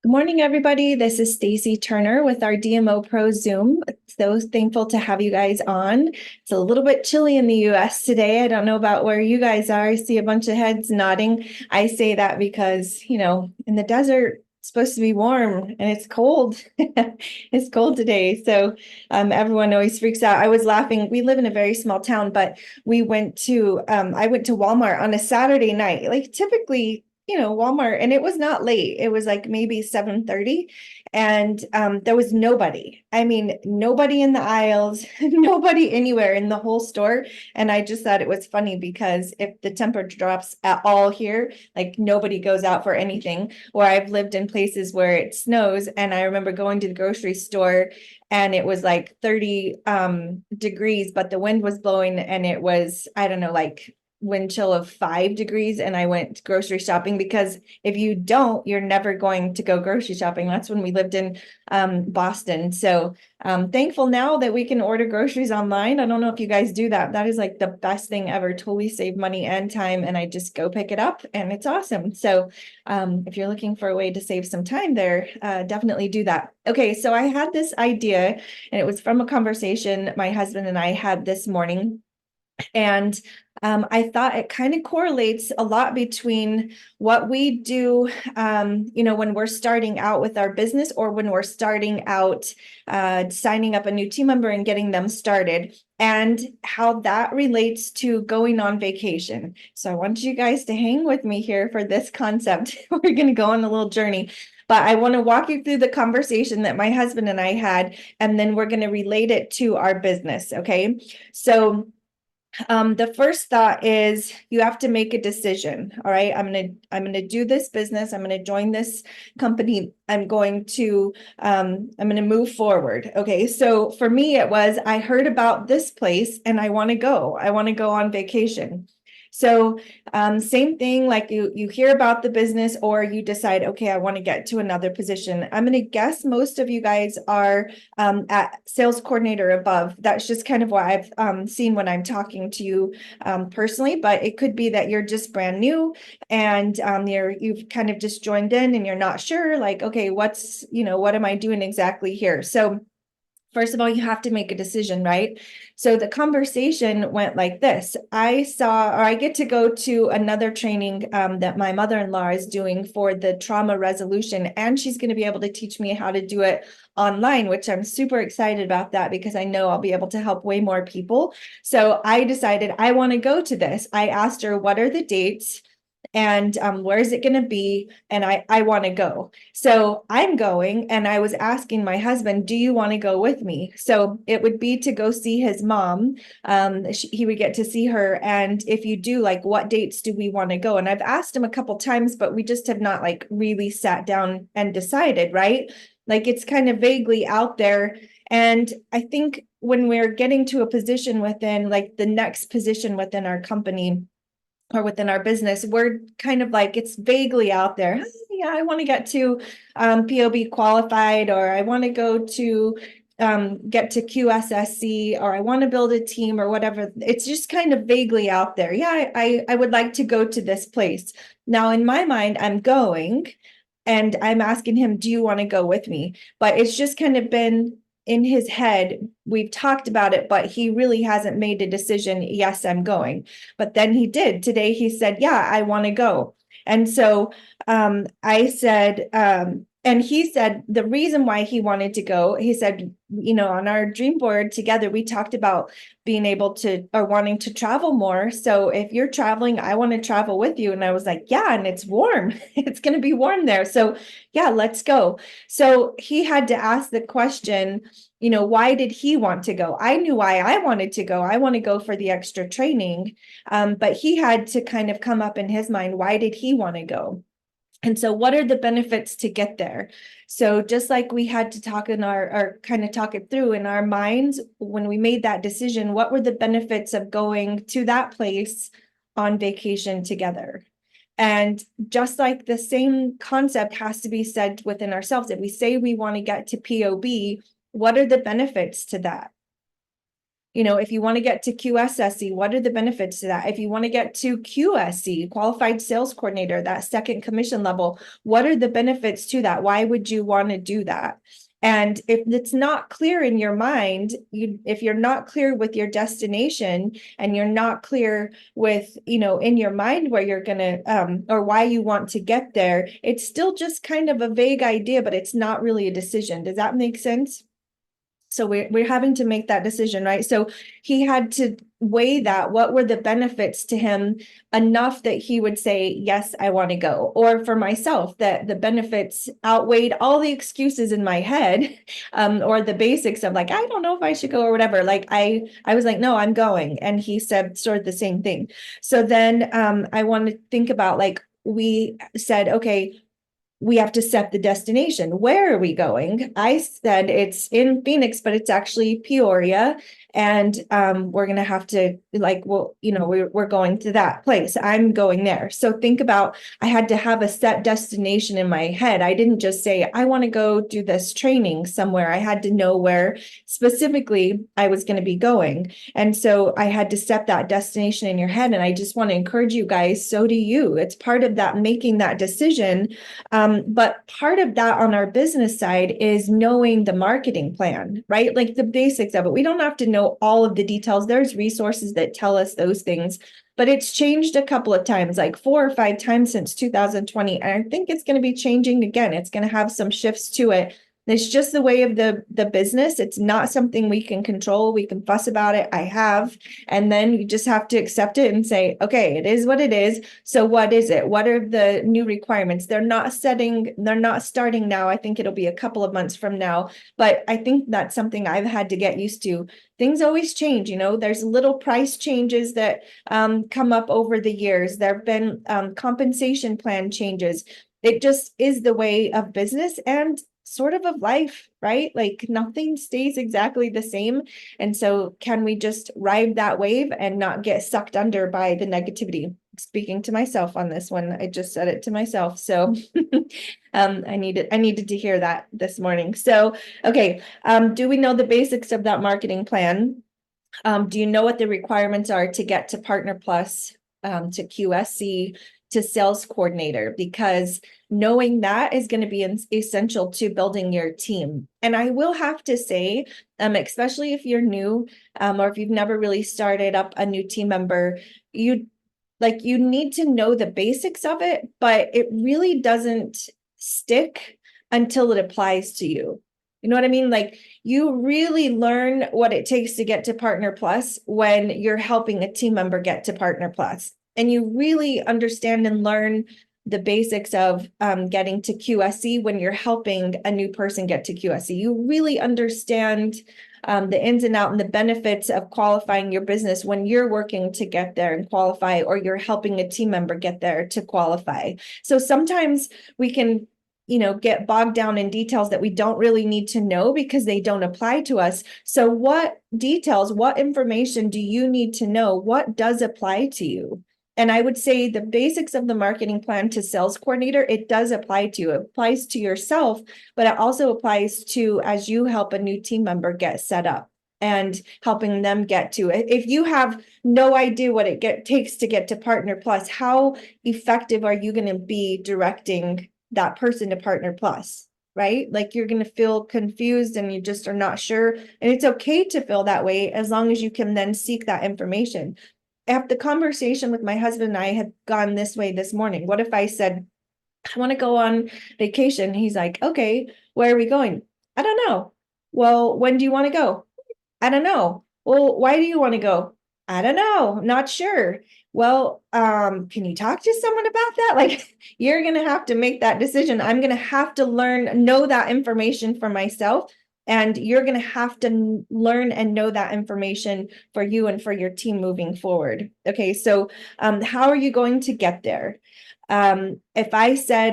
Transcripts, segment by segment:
Good morning, everybody. This is Stacy Turner with our DMOpro Zoom. So thankful to have you guys on. It's a little bit chilly in the US today. I don't know about where you guys are. I see a bunch of heads nodding. I say that because, in the desert, it's supposed to be warm and it's cold. It's cold today. So everyone always freaks out. I was laughing. We live in a very small town, but I went to Walmart on a Saturday night. Like typically, Walmart, and it was not late. It was like maybe 7:30, and there was nobody. I mean, nobody in the aisles, nobody anywhere in the whole store. And I just thought it was funny because if the temperature drops at all here, like nobody goes out for anything. Or I've lived in places where it snows, and I remember going to the grocery store and it was like 30 degrees, but the wind was blowing and it was, I don't know, like wind chill of 5 degrees, and I went grocery shopping because if you don't, you're never going to go grocery shopping. That's when we lived in Boston. So thankful now that we can order groceries online. I don't know if you guys do that. That is like the best thing ever. Totally save money and time, and I just go pick it up and it's awesome. So if you're looking for a way to save some time there, definitely do that. Okay, so I had this idea, and it was from a conversation my husband and I had this morning. And I thought it kind of correlates a lot between what we do, when we're starting out with our business or when we're starting out signing up a new team member and getting them started, and how that relates to going on vacation. So I want you guys to hang with me here for this concept. We're going to go on a little journey. But I want to walk you through the conversation that my husband and I had, and then we're going to relate it to our business. Okay. So the first thought is you have to make a decision. All right. I'm going to do this business. I'm going to join this company. I'm going to move forward. Okay. So for me, it was, I heard about this place and I want to go. I want to go on vacation. So same thing, like you hear about the business or you decide, okay, I want to get to another position. I'm going to guess most of you guys are at sales coordinator above. That's just kind of what I've seen when I'm talking to you personally, but it could be that you're just brand new and you've kind of just joined in and you're not sure, like, okay, what am I doing exactly here? So first of all, you have to make a decision, right? So the conversation went like this. I get to go to another training that my mother-in-law is doing for the trauma resolution, and she's going to be able to teach me how to do it online, which I'm super excited about that because I know I'll be able to help way more people. So I decided I want to go to this. I asked her, what are the dates? And where is it going to be? And I want to go. So I'm going, and I was asking my husband, do you want to go with me? So it would be to go see his mom. He would get to see her. And if you do, like, what dates do we want to go? And I've asked him a couple times, but we just have not like really sat down and decided, right? Like it's kind of vaguely out there. And I think when we're getting to a position within, like the next position within our company, or within our business, we're kind of like, it's vaguely out there. Yeah, I want to get to POB qualified, or I want to go to get to QSSC, or I want to build a team, or whatever. It's just kind of vaguely out there. Yeah, I would like to go to this place. Now, in my mind, I'm going, and I'm asking him, do you want to go with me? But it's just kind of been in his head. We've talked about it, but he really hasn't made a decision. Yes, I'm going. But then he did. Today he said, yeah, I want to go. And so I said, and he said the reason why he wanted to go, he said, on our dream board together, we talked about being able to, or wanting to travel more. So if you're traveling, I want to travel with you. And I was like, yeah, and it's warm. It's going to be warm there. So yeah, let's go. So he had to ask the question, why did he want to go? I knew why I wanted to go. I want to go for the extra training. But he had to kind of come up in his mind, why did he want to go? And so what are the benefits to get there? So just like we had to talk or kind of talk it through in our minds when we made that decision, what were the benefits of going to that place on vacation together? And just like the same concept has to be said within ourselves. If we say we want to get to POB, what are the benefits to that? if you want to get to QSSE, what are the benefits to that? If you want to get to QSC, qualified sales coordinator, that second commission level, what are the benefits to that? Why would you want to do that? And if it's not clear in your mind, if you're not clear with your destination and you're not clear with, in your mind where you're going to, or why you want to get there, it's still just kind of a vague idea, but it's not really a decision. Does that make sense? So we're having to make that decision, right? So he had to weigh that. What were the benefits to him enough that he would say, yes, I want to go? Or for myself, that the benefits outweighed all the excuses in my head, or the basics of like, I don't know if I should go or whatever. Like I was like, no, I'm going. And he said sort of the same thing. So then I want to think about, like, we said, okay, we have to set the destination. Where are we going? I said it's in Phoenix, but it's actually Peoria. And we're going to have to, like, well, we're going to that place. I'm going there. So think about, I had to have a set destination in my head. I didn't just say, I want to go do this training somewhere. I had to know where specifically I was going to be going. And so I had to set that destination in your head. And I just want to encourage you guys, so do you. It's part of that, making that decision. But part of that on our business side is knowing the marketing plan, right? Like the basics of it. We don't have to know all of the details. There's resources that tell us those things, but it's changed a couple of times, like 4 or 5 times since 2020. And I think it's going to be changing again. It's going to have some shifts to it. It's just the way of the business. It's not something we can control. We can fuss about it. I have. And then you just have to accept it and say, okay, it is what it is. So what is it? What are the new requirements? They're not starting now. I think it'll be a couple of months from now. But I think that's something I've had to get used to. Things always change, there's little price changes that come up over the years. There have been compensation plan changes. It just is the way of business and sort of life, right? Like nothing stays exactly the same. And so can we just ride that wave and not get sucked under by the negativity? Speaking to myself on this one, I just said it to myself. So I needed to hear that this morning. So, okay. Do we know the basics of that marketing plan? Do you know what the requirements are to get to Partner Plus, to QSC, to sales coordinator? Because knowing that is going to be essential to building your team. And I will have to say, especially if you're new, or if you've never really started up a new team member, you need to know the basics of it, but it really doesn't stick until it applies to you. You know what I mean? Like you really learn what it takes to get to Partner Plus when you're helping a team member get to Partner Plus. And you really understand and learn the basics of getting to QSC when you're helping a new person get to QSC. You really understand the ins and outs and the benefits of qualifying your business when you're working to get there and qualify, or you're helping a team member get there to qualify. So sometimes we can get bogged down in details that we don't really need to know because they don't apply to us. So what details, what information do you need to know? What does apply to you? And I would say the basics of the marketing plan to sales coordinator, it does apply to you. It applies to yourself, but it also applies to as you help a new team member get set up and helping them get to it. If you have no idea what it takes to get to Partner Plus, how effective are you going to be directing that person to Partner Plus, right? Like you're going to feel confused and you just are not sure. And it's okay to feel that way as long as you can then seek that information. If the conversation with my husband and I had gone this way this morning, what if I said, I want to go on vacation? He's like, okay, where are we going? I don't know. Well, when do you want to go? I don't know. Well, why do you want to go? I don't know. Not sure. Well, can you talk to someone about that? Like, you're going to have to make that decision. I'm going to have to know that information for myself. And you're going to have to learn and know that information for you and for your team moving forward. Okay, so how are you going to get there? If I said,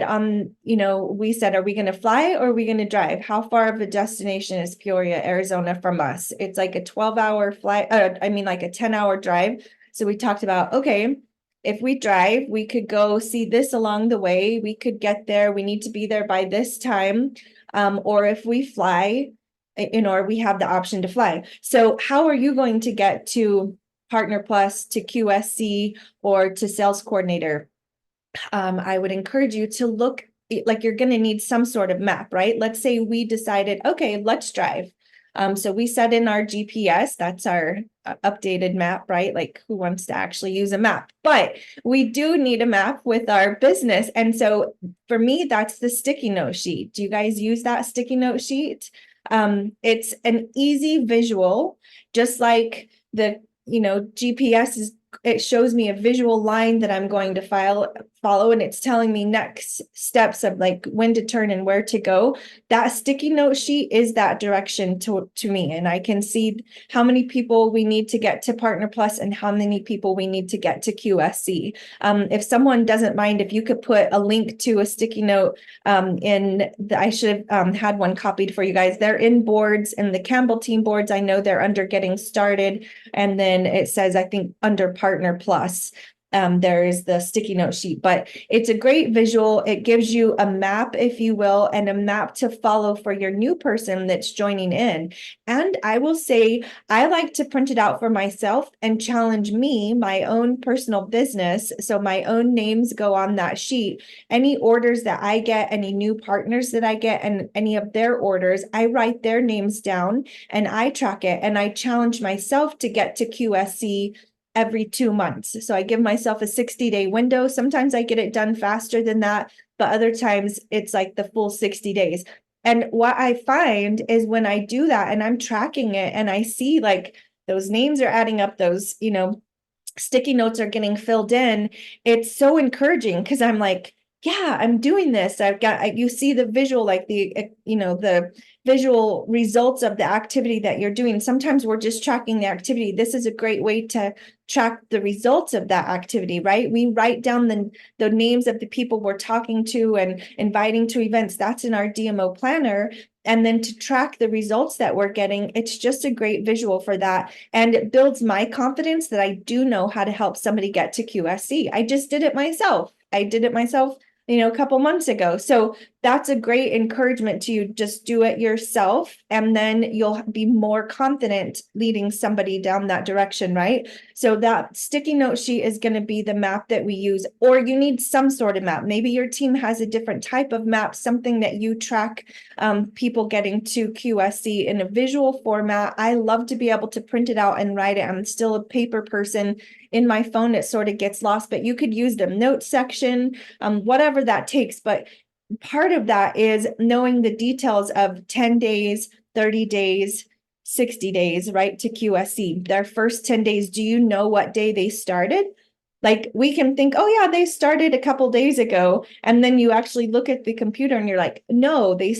we said, are we going to fly or are we going to drive? How far of a destination is Peoria, Arizona from us? It's like a 12-hour flight. Like a 10-hour drive. So we talked about, okay, if we drive, we could go see this along the way. We could get there. We need to be there by this time. Or if we fly, or we have the option to fly. So how are you going to get to Partner Plus, to QSC, or to Sales Coordinator? I would encourage you to look, like you're going to need some sort of map, right? Let's say we decided, okay, let's drive. So we set in our GPS, that's our updated map, right? Like who wants to actually use a map? But we do need a map with our business. And so for me, that's the sticky note sheet. Do you guys use that sticky note sheet? It's an easy visual, just like the, GPS is, it shows me a visual line that I'm going to follow, and it's telling me next steps of like when to turn and where to go. That sticky note sheet is that direction to me, and I can see how many people we need to get to Partner Plus and how many people we need to get to QSC. If someone doesn't mind, if you could put a link to a sticky note I should have had one copied for you guys. They're in boards, and the Campbell team boards, I know they're under getting started, and then it says, I think under Partner Plus, there is the sticky note sheet, but it's a great visual. It gives you a map, if you will, and a map to follow for your new person that's joining in. And I will say, I like to print it out for myself and challenge me, my own personal business. So my own names go on that sheet. Any orders that I get, any new partners that I get, and any of their orders, I write their names down and I track it, and I challenge myself to get to QSC every 2 months. So I give myself a 60-day window. Sometimes I get it done faster than that, but other times it's like the full 60 days. And what I find is when I do that and I'm tracking it and I see like those names are adding up, those, sticky notes are getting filled in, it's so encouraging because I'm like, yeah, I'm doing this. You see the visual, like the visual results of the activity that you're doing. Sometimes we're just tracking the activity. This is a great way to track the results of that activity, right? We write down the names of the people we're talking to and inviting to events. That's in our DMO planner. And then to track the results that we're getting, it's just a great visual for that. And it builds my confidence that I do know how to help somebody get to QSC. I just did it myself. A couple months ago. So that's a great encouragement to you. Just do it yourself, and then you'll be more confident leading somebody down that direction, right? So that sticky note sheet is going to be the map that we use, or you need some sort of map. Maybe your team has a different type of map, something that you track people getting to QSC in a visual format. I love to be able to print it out and write it. I'm still a paper person. In my phone, it sort of gets lost, but you could use the notes section, whatever that takes. But part of that is knowing the details of 10 days, 30 days, 60 days, right, to QSC. Their first 10 days, do you know what day they started? Like we can think, oh yeah, they started a couple days ago. And then you actually look at the computer and you're like, no, they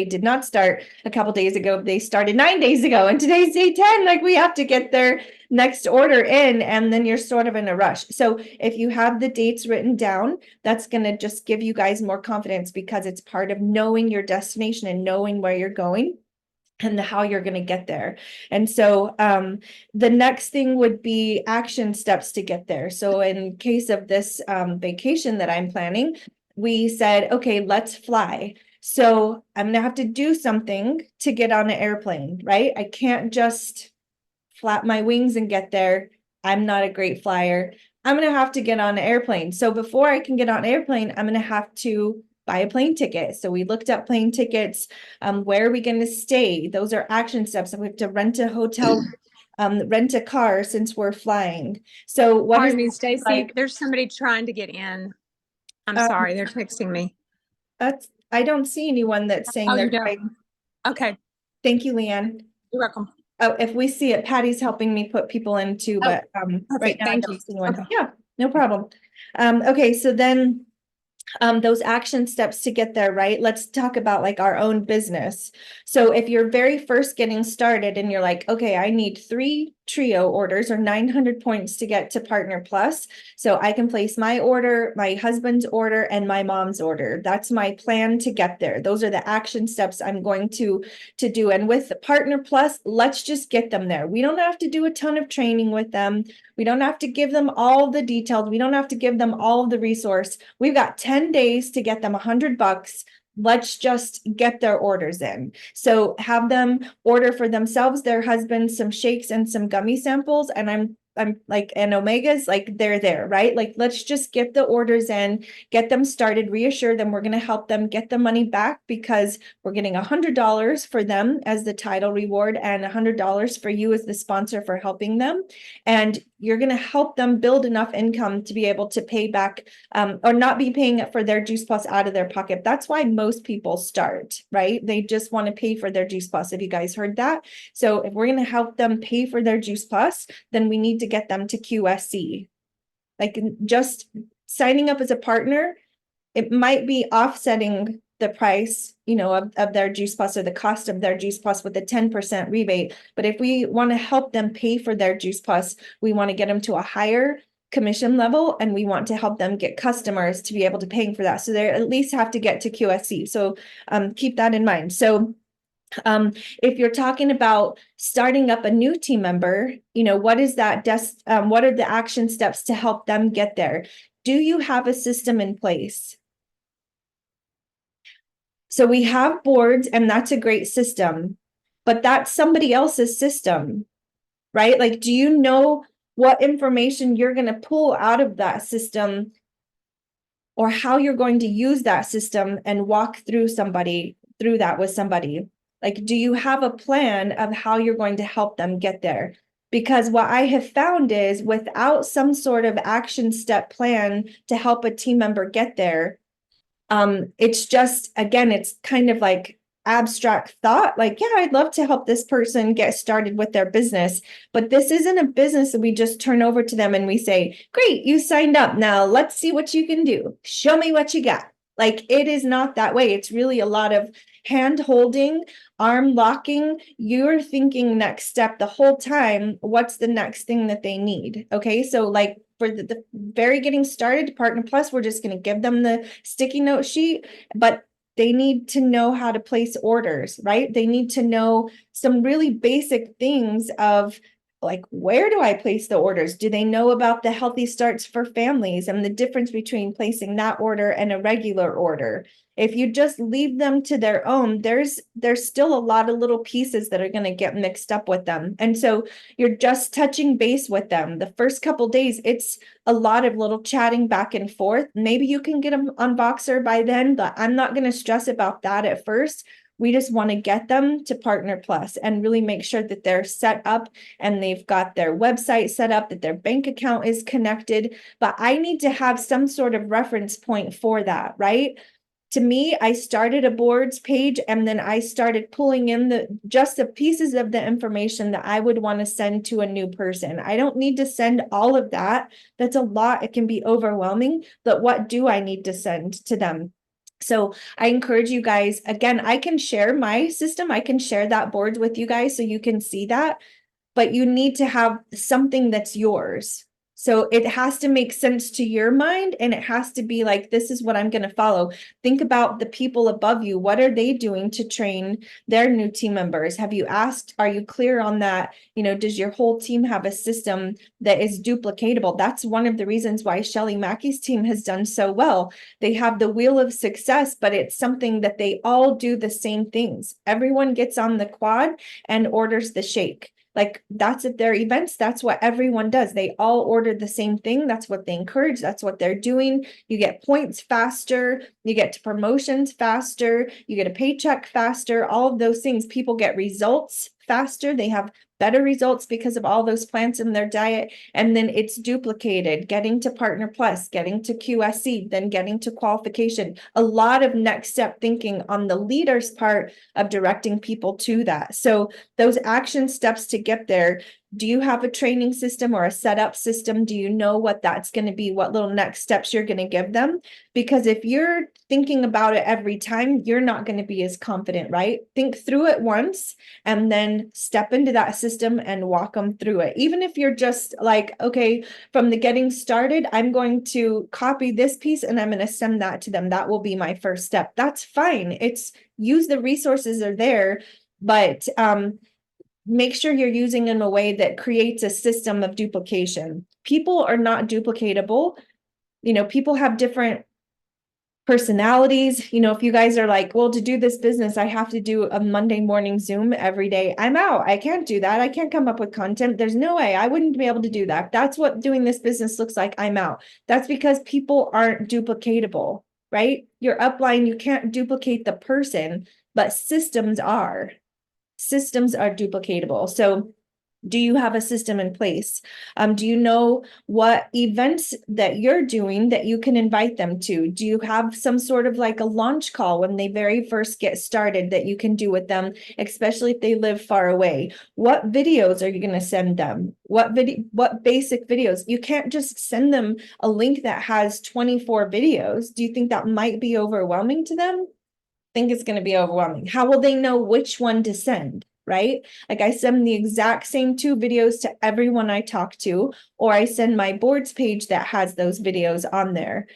did not start a couple days ago. They started 9 days ago, and today's day 10. Like we have to get their next order in, and then you're sort of in a rush. So if you have the dates written down, that's going to just give you guys more confidence because it's part of knowing your destination and knowing where you're going and how you're going to get there. And so the next thing would be action steps to get there. So in case of this vacation that I'm planning, we said, okay, let's fly. So I'm going to have to do something to get on an airplane, right? I can't just flap my wings and get there. I'm not a great flyer. I'm going to have to get on an airplane. So before I can get on an airplane, I'm going to have to buy a plane ticket. So we looked up plane tickets. Where are we going to stay? Those are action steps. We have to rent a hotel, rent a car since we're flying. So what Pardon me, Stacy, there's somebody trying to get in. I'm sorry, they're texting me. I don't see anyone that's saying they're trying. Okay. Thank you, Leanne. You're welcome. Oh, if we see it, Patty's helping me put people in too, but right now I don't see anyone. Okay. Yeah, no problem. Okay, so then those action steps to get there, right? Let's talk about like our own business. So if you're very first getting started and you're like, okay, I need 3 trio orders or 900 points to get to Partner Plus, so I can place my order, my husband's order, and my mom's order. That's my plan to get there. Those are the action steps I'm going to do. And with Partner Plus, let's just get them there. We don't have to do a ton of training with them. We don't have to give them all the details. We don't have to give them all of the resource. We've got 10 days to get them $100. let's just get their orders in. So have them order for themselves, their husband, some shakes and some gummy samples. And I'm like, and omegas, like they're there, right? Like, let's just get the orders in, get them started, reassure them we're going to help them get the money back, because we're getting $100 for them as the title reward and $100 for you as the sponsor for helping them. And you're going to help them build enough income to be able to pay back, or not be paying for their Juice Plus out of their pocket. That's why most people start, right? They just want to pay for their Juice Plus. Have you guys heard that? So if we're going to help them pay for their Juice Plus, then we need to get them to QSC. Like, just signing up as a partner, it might be offsetting the price, of their Juice Plus, or the cost of their Juice Plus with a 10% rebate. But if we want to help them pay for their Juice Plus, we want to get them to a higher commission level, and we want to help them get customers to be able to pay for that. So they at least have to get to QSC. So keep that in mind. So if you're talking about starting up a new team member, what is that? What are the action steps to help them get there? Do you have a system in place? So we have boards, and that's a great system, but that's somebody else's system, right? Like, do you know what information you're going to pull out of that system, or how you're going to use that system and walk through that with somebody? Like, do you have a plan of how you're going to help them get there? Because what I have found is, without some sort of action step plan to help a team member get there, it's just, again, it's kind of like abstract thought, like, yeah, I'd love to help this person get started with their business, but this isn't a business that we just turn over to them and we say, great, you signed up, now let's see what you can do, show me what you got. Like, it is not that way. It's really a lot of hand holding, arm locking. You're thinking next step the whole time. What's the next thing that they need? Okay, so like, for the very getting started, Partner Plus, we're just going to give them the sticky note sheet, but they need to know how to place orders, right? They need to know some really basic things of, like, where do I place the orders? Do they know about the Healthy Starts for Families and the difference between placing that order and a regular order? If you just leave them to their own, there's still a lot of little pieces that are going to get mixed up with them. And so you're just touching base with them. The first couple days, it's a lot of little chatting back and forth. Maybe you can get them on Boxer by then, but I'm not going to stress about that at first. We just want to get them to Partner Plus and really make sure that they're set up and they've got their website set up, that their bank account is connected. But I need to have some sort of reference point for that, right? To me, I started a boards page, and then I started pulling in just the pieces of the information that I would want to send to a new person. I don't need to send all of that. That's a lot. It can be overwhelming, but what do I need to send to them? So I encourage you guys, again, I can share my system. I can share that board with you guys so you can see that, but you need to have something that's yours. So it has to make sense to your mind, and it has to be like, this is what I'm going to follow. Think about the people above you. What are they doing to train their new team members? Have you asked, are you clear on that? Does your whole team have a system that is duplicatable? That's one of the reasons why Shelly Mackey's team has done so well. They have the wheel of success, but it's something that they all do the same things. Everyone gets on the quad and orders the shake. Like, that's at their events. That's what everyone does. They all order the same thing. That's what they encourage. That's what they're doing. You get points faster. You get to promotions faster. You get a paycheck faster. All of those things. People get results faster. They have better results because of all those plants in their diet. And then it's duplicated, getting to Partner Plus, getting to QSC, then getting to qualification. A lot of next step thinking on the leader's part of directing people to that. So those action steps to get there, do you have a training system or a setup system? Do you know what that's going to be? What little next steps you're going to give them? Because if you're thinking about it every time, you're not going to be as confident, right? Think through it once and then step into that system and walk them through it. Even if you're just like, okay, from the getting started, I'm going to copy this piece and I'm going to send that to them. That will be my first step. That's fine. It's use the resources are there, but make sure you're using them in a way that creates a system of duplication. People are not duplicatable. People have different personalities. If you guys are like, well, to do this business, I have to do a Monday morning Zoom every day. I'm out. I can't do that. I can't come up with content. There's no way. I wouldn't be able to do that. That's what doing this business looks like. I'm out. That's because people aren't duplicatable, right? Your upline, you can't duplicate the person, but systems are. Systems are duplicatable. So do you have a system in place? Do you know what events that you're doing that you can invite them to? Do you have some sort of like a launch call when they very first get started that you can do with them, especially if they live far away? What videos are you going to send them? What basic videos? You can't just send them a link that has 24 videos. Do you think that might be overwhelming to them? I think it's going to be overwhelming. How will they know which one to send? Right? Like I send the exact same 2 videos to everyone I talk to, or I send my boards page that has those videos on there.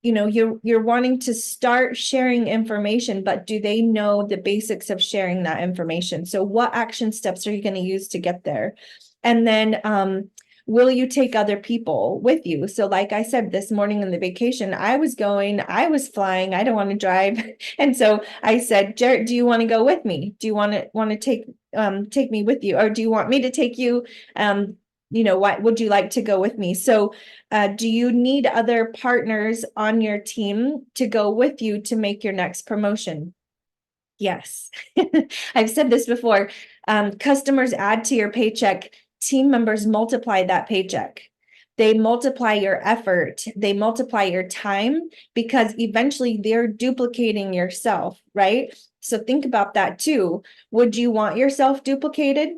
You're wanting to start sharing information, but do they know the basics of sharing that information? So what action steps are you going to use to get there? And then will you take other people with you? So like I said, this morning in the vacation, I was flying, I don't want to drive. And so I said, Jarrett, do you want to go with me? Do you want to take me with you? Or do you want me to take you? What would you like to go with me? So do you need other partners on your team to go with you to make your next promotion? Yes. I've said this before. Customers add to your paycheck. Team members multiply that paycheck. They multiply your effort. They multiply your time because eventually they're duplicating yourself, right? So think about that too. Would you want yourself duplicated?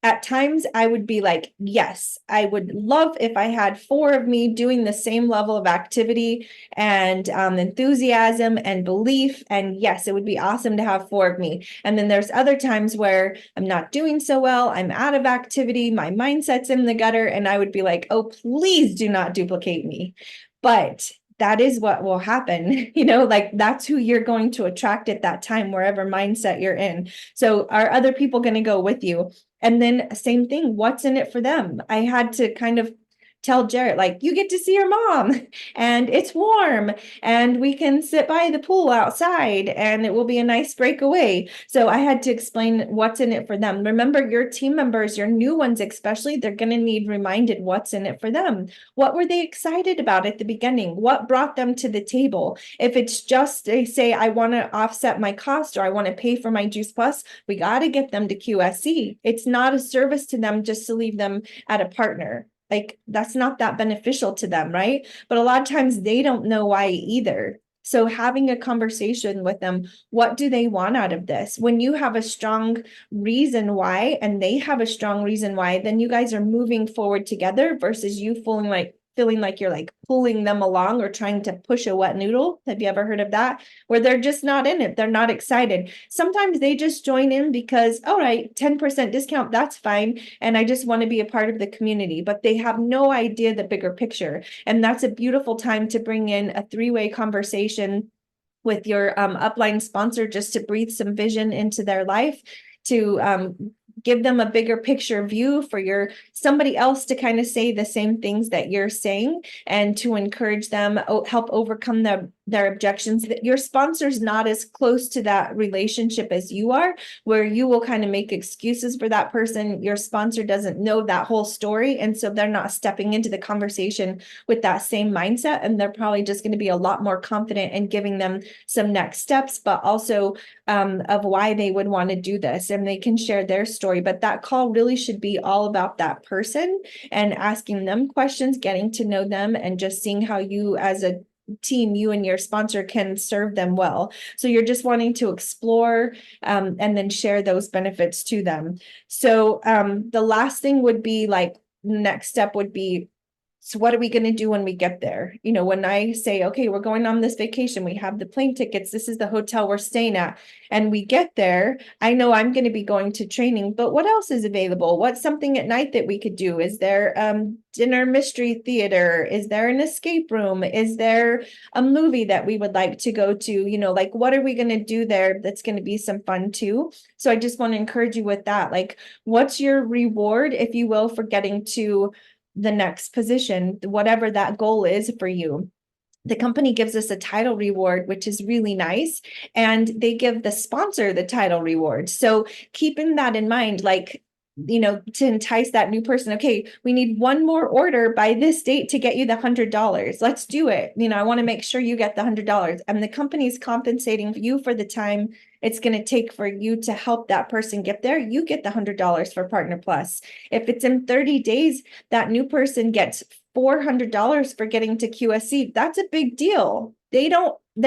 At times I would be like, yes, I would love if I had 4 of me doing the same level of activity and enthusiasm and belief. And yes, it would be awesome to have 4 of me. And then there's other times where I'm not doing so well. I'm out of activity. My mindset's in the gutter. And I would be like, oh, please do not duplicate me. But that is what will happen. Like that's who you're going to attract at that time, wherever mindset you're in. So are other people going to go with you? And then same thing, what's in it for them? I had to kind of tell Jarrett, like, you get to see your mom and it's warm and we can sit by the pool outside and it will be a nice breakaway. So I had to explain what's in it for them. Remember, your team members, your new ones especially, they're going to need reminded what's in it for them. What were they excited about at the beginning? What brought them to the table? If it's just they say, I want to offset my cost or I want to pay for my Juice Plus, we got to get them to QSC. It's not a service to them just to leave them at a partner. Like that's not that beneficial to them, right? But a lot of times they don't know why either. So having a conversation with them, what do they want out of this? When you have a strong reason why, and they have a strong reason why, then you guys are moving forward together versus you feeling like you're like pulling them along or trying to push a wet noodle. Have you ever heard of that? Where they're just not in it. They're not excited. Sometimes they just join in because, all right, 10% discount, that's fine. And I just want to be a part of the community, but they have no idea the bigger picture. And that's a beautiful time to bring in a 3-way conversation with your upline sponsor just to breathe some vision into their life, to give them a bigger picture view for somebody else to kind of say the same things that you're saying and to encourage them, help overcome their objections. That your sponsor's not as close to that relationship as you are, where you will kind of make excuses for that person. Your sponsor doesn't know that whole story. And so they're not stepping into the conversation with that same mindset. And they're probably just going to be a lot more confident in giving them some next steps, but also of why they would want to do this, and they can share their story. But that call really should be all about that person and asking them questions, getting to know them, and just seeing how you as a team, you and your sponsor can serve them well. So you're just wanting to explore and then share those benefits to them. So the last thing would be like, next step would be, so what are we going to do when we get there? When I say, okay, we're going on this vacation, we have the plane tickets, this is the hotel we're staying at, and we get there, I know I'm going to be going to training, but what else is available? What's something at night that we could do? Is there dinner mystery theater? Is there an escape room? Is there a movie that we would like to go to? Like, what are we going to do there that's going to be some fun too? So I just want to encourage you with that. Like, what's your reward, if you will, for getting to the next position, whatever that goal is for you? the company gives us a title reward, which is really nice. And they give the sponsor the title reward. So keeping that in mind, like, to entice that new person, okay, we need one more order by this date to get you the $100. Let's do it. I want to make sure you get the $100. And the company's compensating you for the time it's going to take for you to help that person get there. You get the $100 for Partner Plus. If it's in 30 days, that new person gets $400 for getting to QSC. That's a big deal. They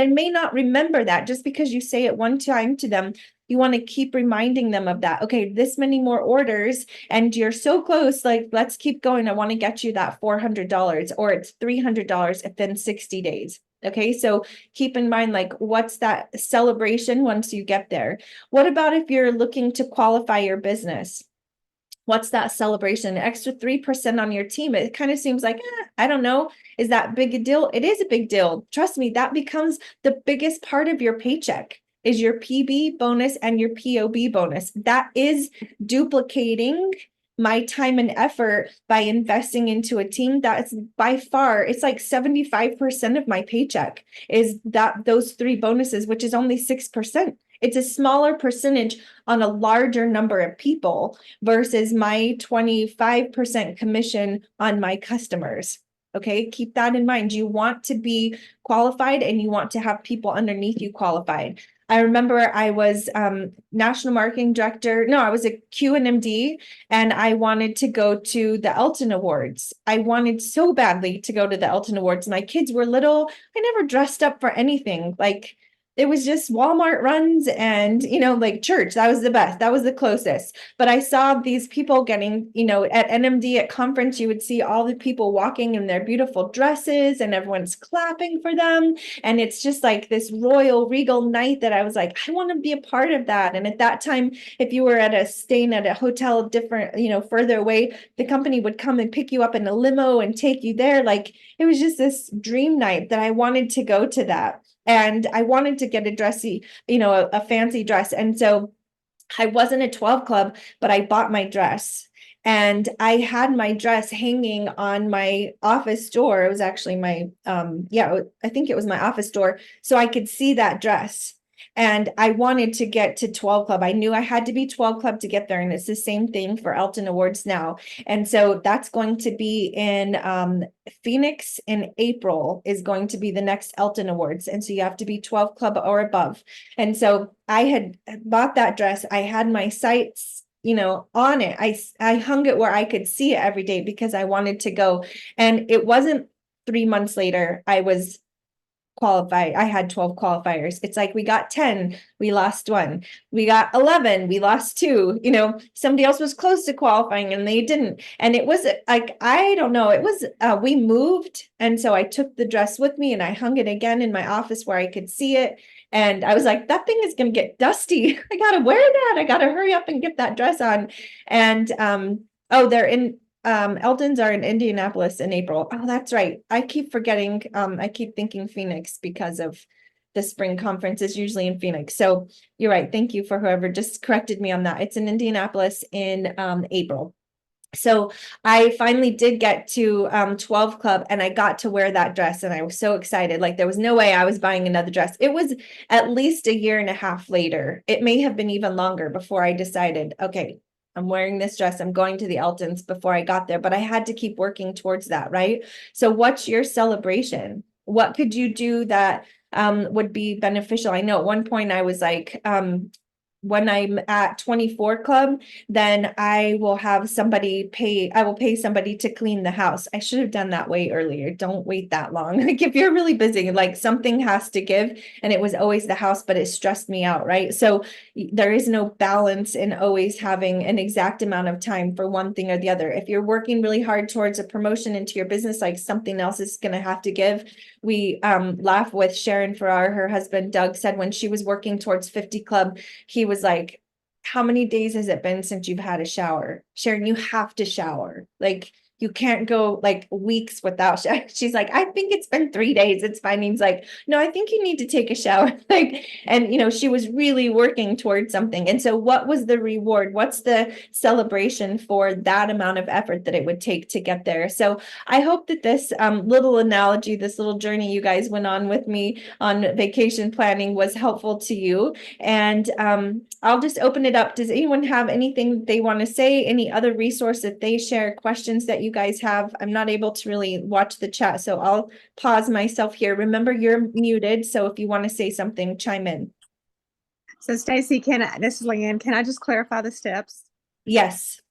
may not remember that just because you say it one time to them. You want to keep reminding them of that. Okay, this many more orders and you're so close. Like, let's keep going. I want to get you that $400, or it's $300 within 60 days. Okay, so keep in mind, like, what's that celebration once you get there? What about if you're looking to qualify your business? What's that celebration? Extra 3% on your team. It kind of seems like, I don't know. Is that big a deal? It is a big deal. Trust me, that becomes the biggest part of your paycheck is your PB bonus and your POB bonus. That is duplicating my time and effort by investing into a team. That's by far, it's like 75% of my paycheck is those 3 bonuses, which is only 6%. It's a smaller percentage on a larger number of people versus my 25% commission on my customers. Okay, keep that in mind. You want to be qualified and you want to have people underneath you qualified. I remember I was national marketing director. No, I was a QNMD and I wanted to go to the Elton Awards. I wanted so badly to go to the Elton Awards. My kids were little. I never dressed up for anything. Like, it was just Walmart runs and, like church. That was the best. That was the closest. But I saw these people getting, at NMD at conference, you would see all the people walking in their beautiful dresses and everyone's clapping for them. And it's just like this royal regal night that I was like, I want to be a part of that. And at that time, if you were staying at a hotel different, further away, the company would come and pick you up in a limo and take you there. Like, it was just this dream night that I wanted to go to that. And I wanted to get a dressy, a fancy dress. And so I wasn't a 12 club, but I bought my dress. And I had my dress hanging on my office door. It was actually my, I think it was my office door. So I could see that dress. And I wanted to get to 12 club. I knew I had to be 12 club to get there. And it's the same thing for Elton Awards now. And so that's going to be in Phoenix in April is going to be the next Elton Awards. And so you have to be 12 club or above. And so I had bought that dress. I had my sights, on it. I hung it where I could see it every day because I wanted to go. And it wasn't 3 months later, I was qualified. I had 12 qualifiers. It's like we got 10, we lost 1. We got 11, we lost 2. Somebody else was close to qualifying and they didn't. And it was like, I don't know, it was, we moved. And so I took the dress with me and I hung it again in my office where I could see it. And I was like, that thing is going to get dusty. I got to wear that. I got to hurry up and get that dress on. And, they're in, Elton's are in Indianapolis in April. Oh, that's right. I keep forgetting. I keep thinking Phoenix because of the spring conference is usually in Phoenix. So you're right. Thank you for whoever just corrected me on that. It's in Indianapolis in April. So I finally did get to 12 club and I got to wear that dress and I was so excited. Like, there was no way I was buying another dress. It was at least a year and a half later. It may have been even longer before I decided, okay, I'm wearing this dress. I'm going to the Eltons before I got there, but I had to keep working towards that, right? So what's your celebration? What could you do that would be beneficial? I know at one point I was like, when I'm at 24 club, then I will have somebody I will pay somebody to clean the house. I should have done that way earlier. Don't wait that long. Like, if you're really busy, like, something has to give, and it was always the house, but it stressed me out, right? So there is no balance in always having an exact amount of time for one thing or the other. If you're working really hard towards a promotion into your business, like, something else is going to have to give. We laugh with Sharon Farrar, her husband Doug said when she was working towards 50 club, he was like, how many days has it been since you've had a shower? Sharon, you have to shower. Like, you can't go like weeks without she's like, I think it's been 3 days, it's fine. He's like, no, I think you need to take a shower. Like, and she was really working towards something. And so what was the reward? What's the celebration for that amount of effort that it would take to get there? So I hope that this little analogy, this little journey you guys went on with me on vacation planning was helpful to you. And I'll just open it up. Does anyone have anything they want to say? Any other resource that they share, questions that you guys have? I'm not able to really watch the chat, so I'll pause myself here. Remember, you're muted, so if you want to say something, chime in. So Stacy, this is Leanne, can I just clarify the steps? Yes.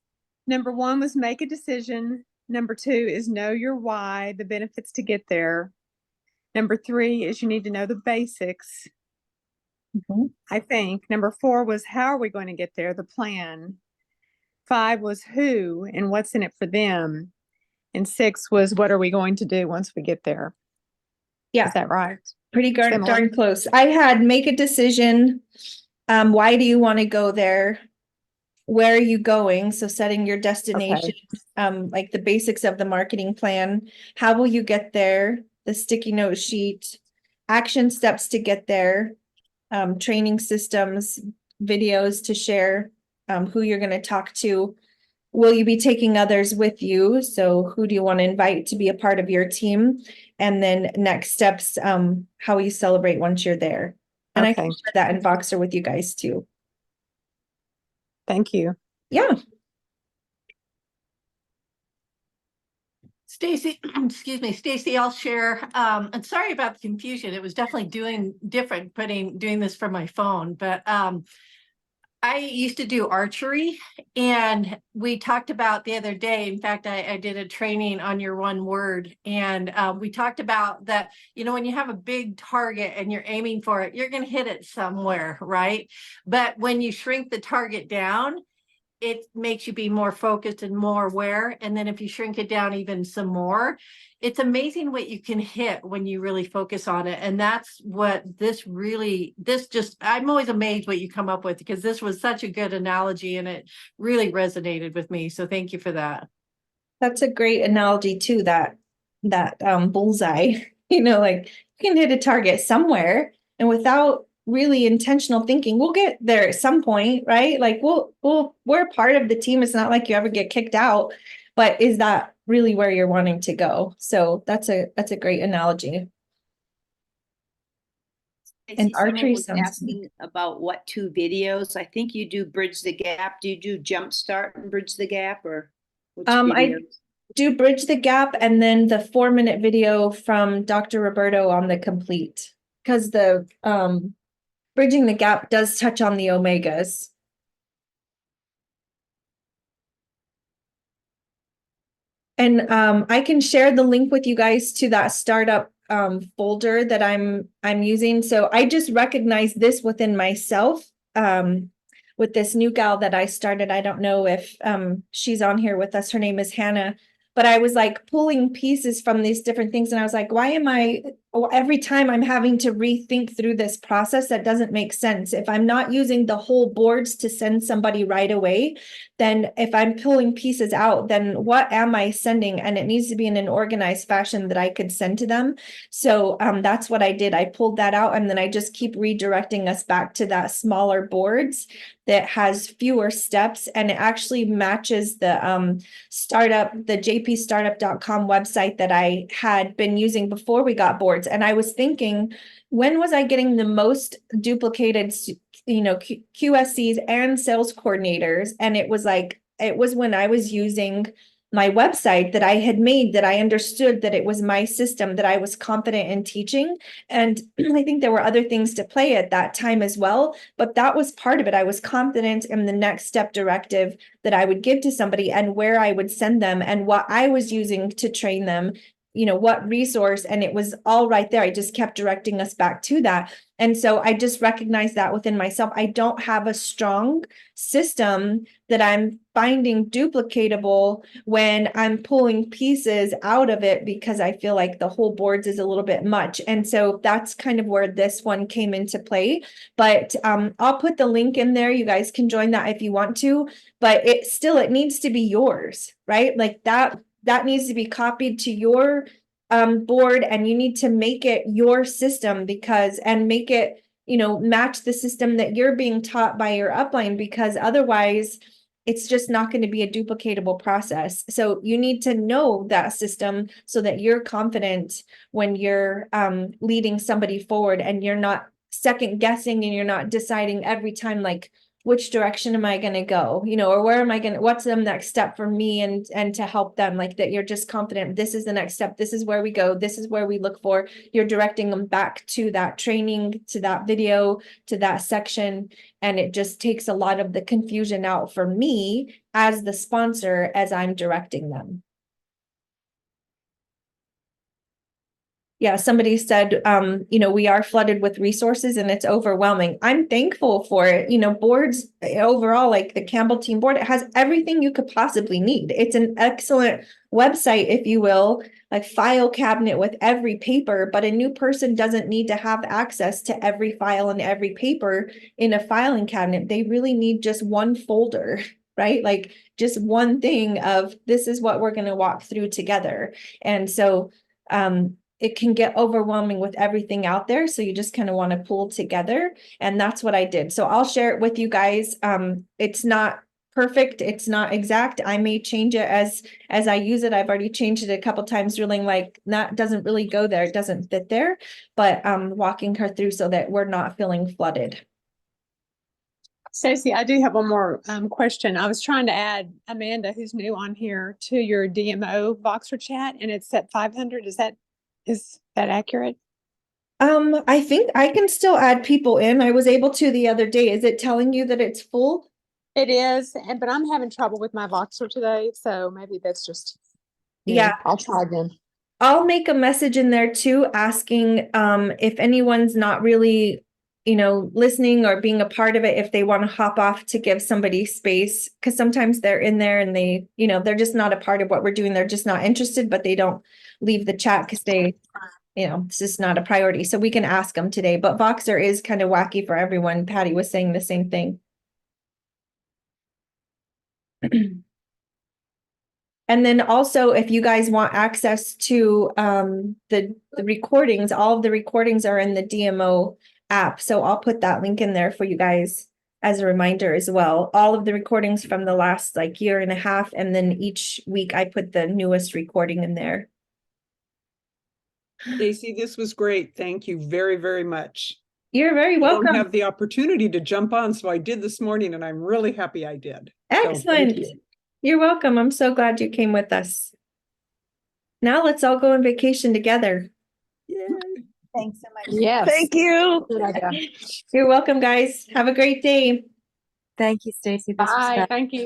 Number 1 was make a decision. Number 2 is know your why, the benefits to get there. Number 3 is you need to know the basics. I think. Number 4 was how are we going to get there, the plan. 5 was who and what's in it for them. And 6 was what are we going to do once we get there. Yeah. Is that right? Pretty darn close. I had make a decision. Why do you want to go there? Where are you going? So setting your destination, like the basics of the marketing plan. How will you get there? The sticky note sheet, action steps to get there, training systems, videos to share, who you're going to talk to. Will you be taking others with you? So who do you want to invite to be a part of your team? And then next steps, how will you celebrate once you're there? And I can share that in Voxer with you guys too. Thank you. Yeah. Stacy, excuse me, Stacy, I'll share. And sorry about the confusion. It was definitely doing this from my phone, but I used to do archery, and we talked about the other day. In fact, I did a training on your one word, and we talked about that, when you have a big target and you're aiming for it, you're going to hit it somewhere, right? But when you shrink the target down, it makes you be more focused and more aware. And then if you shrink it down even some more, it's amazing what you can hit when you really focus on it. And that's what I'm always amazed what you come up with, because this was such a good analogy and it really resonated with me. So thank you for that. That's a great analogy too, that bullseye, like you can hit a target somewhere, and without really intentional thinking, we'll get there at some point, right? Like we're part of the team. It's not like you ever get kicked out, but is that really where you're wanting to go? So that's a great analogy. And archery was asking about what 2 videos. I think you do Bridge the Gap. Do you do Jumpstart and Bridge the Gap, or which I do Bridge the Gap, and then the 4-minute video from Dr. Roberto on the complete, because the Bridging the Gap does touch on the omegas. And I can share the link with you guys to that startup folder that I'm using. So I just recognize this within myself with this new gal that I started. I don't know if she's on here with us. Her name is Hannah. But I was like pulling pieces from these different things. And I was like, why am every time I'm having to rethink through this process that doesn't make sense. If I'm not using the whole boards to send somebody right away, then if I'm pulling pieces out, then what am I sending? And it needs to be in an organized fashion that I could send to them. So that's what I did. I pulled that out, and then I just keep redirecting us back to that smaller boards that has fewer steps, and it actually matches the the jpstartup.com website that I had been using before we got boards. And I was thinking, when was I getting the most duplicated, QSCs and sales coordinators? And it was when I was using my website that I had made, that I understood that it was my system, that I was confident in teaching. And I think there were other things to play at that time as well, but that was part of it. I was confident in the next step directive that I would give to somebody and where I would send them and what I was using to train them, what resource, and it was all right there. I just kept directing us back to that. And so I just recognized that within myself. I don't have a strong system that I'm finding duplicatable when I'm pulling pieces out of it, because I feel like the whole boards is a little bit much. And so that's kind of where this one came into play. But I'll put the link in there. You guys can join that if you want to, but it needs to be yours, right? Like that needs to be copied to your board, and you need to make it your system and make it, match the system that you're being taught by your upline, because otherwise it's just not going to be a duplicatable process. So you need to know that system so that you're confident when you're leading somebody forward, and you're not second guessing, and you're not deciding every time, like, which direction am I going to go, or where am I going to, what's the next step for me and to help them, like that you're just confident, this is the next step, this is where we go, this is where we look for, you're directing them back to that training, to that video, to that section. And it just takes a lot of the confusion out for me as the sponsor, as I'm directing them. Yeah, somebody said, we are flooded with resources and it's overwhelming. I'm thankful for it. Boards overall, like the Campbell Team Board, it has everything you could possibly need. It's an excellent website, if you will, like file cabinet with every paper, but a new person doesn't need to have access to every file and every paper in a filing cabinet. They really need just one folder, right? Like just one thing of, this is what we're going to walk through together. And so, it can get overwhelming with everything out there. So you just kind of want to pull together. And that's what I did. So I'll share it with you guys. It's not perfect. It's not exact. I may change it as I use it. I've already changed it a couple times, feeling like that doesn't really go there. It doesn't fit there, but walking her through so that we're not feeling flooded. Stacey, I do have one more question. I was trying to add Amanda, who's new on here, to your DMO Voxer chat, and it's at 500. Is that accurate? I think I can still add people in. I was able to the other day. Is it telling you that it's full? It is, but I'm having trouble with my Voxer today, so maybe that's just Yeah. I'll try again. I'll make a message in there too, asking if anyone's not really, listening or being a part of it, if they want to hop off to give somebody space, because sometimes they're in there and they, they're just not a part of what we're doing. They're just not interested, but they don't leave the chat because they, it's just not a priority. So we can ask them today, but Voxer is kind of wacky for everyone. Patty was saying the same thing. And then also, if you guys want access to the recordings, all of the recordings are in the DMO app. So I'll put that link in there for you guys as a reminder as well. All of the recordings from the last year and a half. And then each week I put the newest recording in there. Stacey, this was great. Thank you very, very much. You're very welcome. I don't have the opportunity to jump on, so I did this morning, and I'm really happy I did. Excellent. So You're welcome. I'm so glad you came with us. Now let's all go on vacation together. Yay. Thanks so much. Yes. Thank you. Good idea. You're welcome, guys. Have a great day. Thank you, Stacey. This was Bye. fun. Thank you.